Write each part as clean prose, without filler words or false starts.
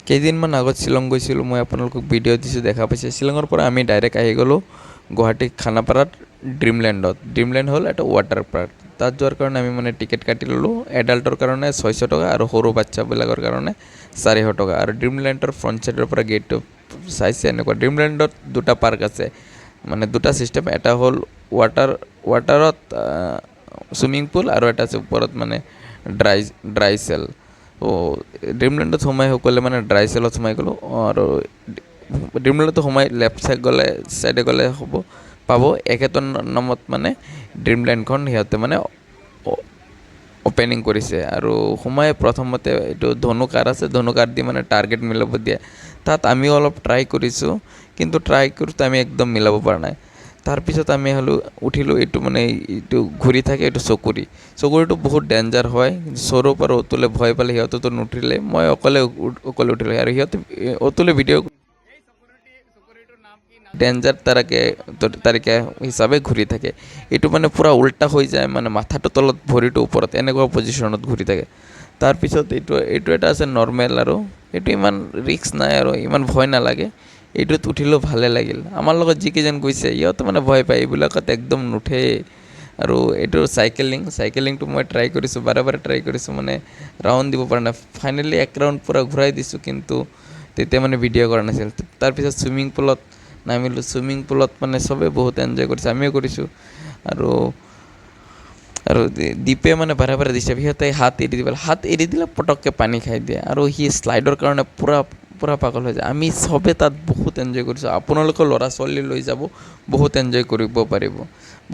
কেইদিনমান আগত শ্বিলং গৈছিলোঁ মই, আপোনালোকক ভিডিঅ' দিছোঁ, দেখা পাইছে। শ্বিলঙৰ পৰা আমি ডাইৰেক্ট আহি গ'লোঁ গুৱাহাটী খানাপাৰাত ড্ৰিমলেণ্ডত। ড্ৰিমলেণ্ড হ'ল এটা ৱাটাৰ পাৰ্ক। তাত যোৱাৰ কাৰণে আমি মানে টিকেট কাটি ল'লোঁ। এডাল্টৰ কাৰণে 600 টকা আৰু সৰু বাচ্চাবিলাকৰ কাৰণে 400 টকা। আৰু ড্ৰিমলেণ্ডৰ ফ্ৰণ্ট ছাইডৰ পৰা গেটটো চাইছে এনেকুৱা। ড্ৰিমলেণ্ডত দুটা পাৰ্ক আছে, মানে দুটা ছিষ্টেম। এটা হ'ল ৱাটাৰত চুইমিং পুল, আৰু এটা আছে ওপৰত মানে ড্ৰাই চেল। ড্ৰিমলেণ্ডত সোমাই সকলোৱে মানে ড্ৰাই চেলত সোমাই গ'লোঁ। আৰু ড্ৰিমলেণ্ডত সোমাই লেফ্ট চাইডে গ'লে পাব একেটা নামত মানে ড্ৰিমলেণ্ডখন সিহঁতে মানে অ'পেনিং কৰিছে। আৰু সোমাই প্ৰথমতে এইটো ধনু কাৰ্ড আছে, ধনু কাৰ্ড দি মানে টাৰ্গেট মিলাব দিয়ে। তাত আমিও অলপ ট্ৰাই কৰিছোঁ, কিন্তু ট্ৰাই কৰোঁতে আমি একদম মিলাব পৰা নাই। তাৰপিছত আমি উঠিলোঁ। এইটো ঘূৰি থাকে, এইটো চকুৰিটো বহুত ডেঞ্জাৰ হয়। চোৰৰ পৰা অতুলে ভয় পালে সিহঁতেতো নুঠিলে, মই অকলে উঠিলোঁ। আৰু সিহঁতে অতুলে ভিডিঅ' ডেঞ্জাৰ তাৰিকে হিচাপে ঘূৰি থাকে। এইটো মানে পূৰা উল্টা হৈ যায়, মানে মাথাটো তলত ভৰিটো ওপৰত, এনেকুৱা পজিশ্যনত ঘূৰি থাকে। তাৰপিছত এইটো এটা আছে নৰ্মেল, আৰু এইটো ইমান ৰিস্ক নাই আৰু ইমান ভয় নালাগে। এইটোত উঠিলেও ভালে লাগিল। আমাৰ লগত যিকেইজন গৈছে সিহঁতে মানে ভয় পায়, এইবিলাকত একদম নুঠে। আৰু এইটো চাইকেলিংটো মই ট্ৰাই কৰিছোঁ, বাৰে ট্ৰাই কৰিছোঁ, মানে ৰাউণ্ড দিব পৰা নাই। ফাইনেলি এক ৰাউণ্ড পূৰা ঘূৰাই দিছোঁ, কিন্তু তেতিয়া মানে ভিডিঅ' কৰা নাছিল। তাৰপিছত চুইমিং পুলত নামিলোঁ। চুইমিং পুলত মানে চবেই বহুত এনজয় কৰিছে, আমিও কৰিছোঁ। আৰু দ্বীপে মানে বাৰে দিছে, সিহঁতে হাত এৰি দিলে পটককৈ পানী খাই দিয়ে। আৰু সি শ্লাইডৰ কাৰণে পূৰা পাগল হৈ যায়। আমি চবে তাত বহুত এনজয় কৰিছোঁ। আপোনালোকৰ ল'ৰা ছোৱালী লৈ যাব, বহুত এনজয় কৰিব পাৰিব।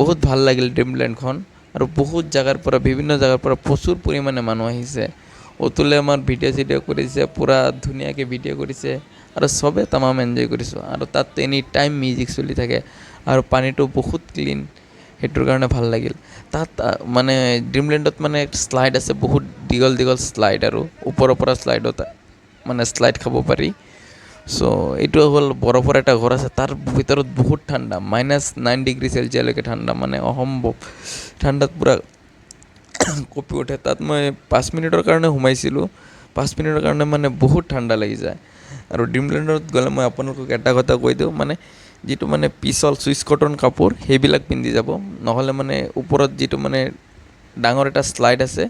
বহুত ভাল লাগিল ড্ৰিমলেণ্ডখন। আৰু বহুত বিভিন্ন জাগাৰ পৰা প্ৰচুৰ পৰিমাণে মানুহ আহিছে। অতুলে আমাৰ ভিডিঅ' কৰিছে, পূৰা ধুনীয়াকৈ ভিডিঅ' কৰিছে। আৰু চবে তামাম এনজয় কৰিছোঁ। আৰু তাত এনি টাইম মিউজিক চলি থাকে, আৰু পানীটো বহুত ক্লিন, সেইটোৰ কাৰণে ভাল লাগিল। তাত মানে ড্ৰিমলেণ্ডত মানে শ্লাইড আছে, বহুত দীঘল শ্লাইড, আৰু ওপৰৰ পৰা মানে শ্লাইড খাব পাৰি। চ' এইটো হ'ল বৰফৰ এটা ঘৰ আছে, তাৰ ভিতৰত বহুত ঠাণ্ডা, -9 ডিগ্ৰী চেলচিয়াছলৈকে ঠাণ্ডা, মানে অসম্ভৱ ঠাণ্ডাত পূৰা কঁপি উঠে। তাত মই 5 মিনিটৰ কাৰণে সোমাইছিলোঁ। 5 মিনিটৰ কাৰণে মানে বহুত ঠাণ্ডা লাগি যায়। আৰু ড্ৰিমলেণ্ডত গ'লে মই আপোনালোকক এটা কথা কৈ দিওঁ, মানে যিটো মানে পিছল চুইচ কটন কাপোৰ সেইবিলাক পিন্ধি যাব, নহ'লে মানে ওপৰত যিটো মানে ডাঙৰ এটা শ্লাইড আছে,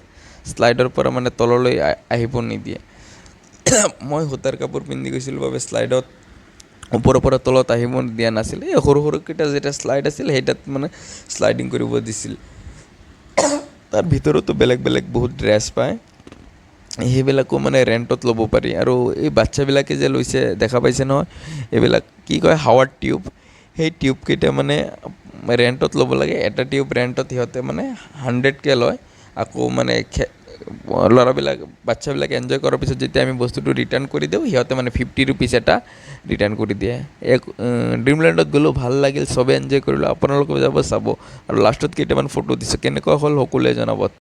শ্লাইডৰ পৰা মানে তললৈ আহিব নিদিয়ে। মই সূতাৰ কাপোৰ পিন্ধি গৈছিলোঁ বাবে শ্লাইডত ওপৰৰ পৰা তলত আহিব দিয়া নাছিল। এই সৰুকেইটা যেতিয়া শ্লাইড আছিল, সেইটাত মানে শ্লাইডিং কৰিব দিছিল। তাৰ ভিতৰতো বেলেগ বহুত ড্ৰেছ পায়, সেইবিলাকো মানে ৰেণ্টত ল'ব পাৰি। আৰু এই বাচ্ছাবিলাকে যে লৈছে, দেখা পাইছে নহয়, এইবিলাক কি কয় হাৱাৰ টিউব, সেই টিউবকেইটা মানে ৰেণ্টত ল'ব লাগে। এটা টিউব ৰেণ্টত সিহঁতে মানে 100কৈ লয়। আকৌ মানে বাচ্ছাবিলাকে এনজয় কৰাৰ পিছত যেতিয়া আমি বস্তুটো ৰিটাৰ্ণ কৰি দিওঁ, সিহঁতে মানে 50 ৰুপিজ এটা ৰিটাৰ্ণ কৰি দিয়ে। ড্ৰিমলেণ্ডত গ'লেও ভাল লাগিল, চবে এনজয় কৰিলোঁ। আপোনালোকেও যাব, চাব। আৰু লাষ্টত কেইটামান ফটো দিছোঁ, কেনেকুৱা হ'ল সকলোৱে জনাব।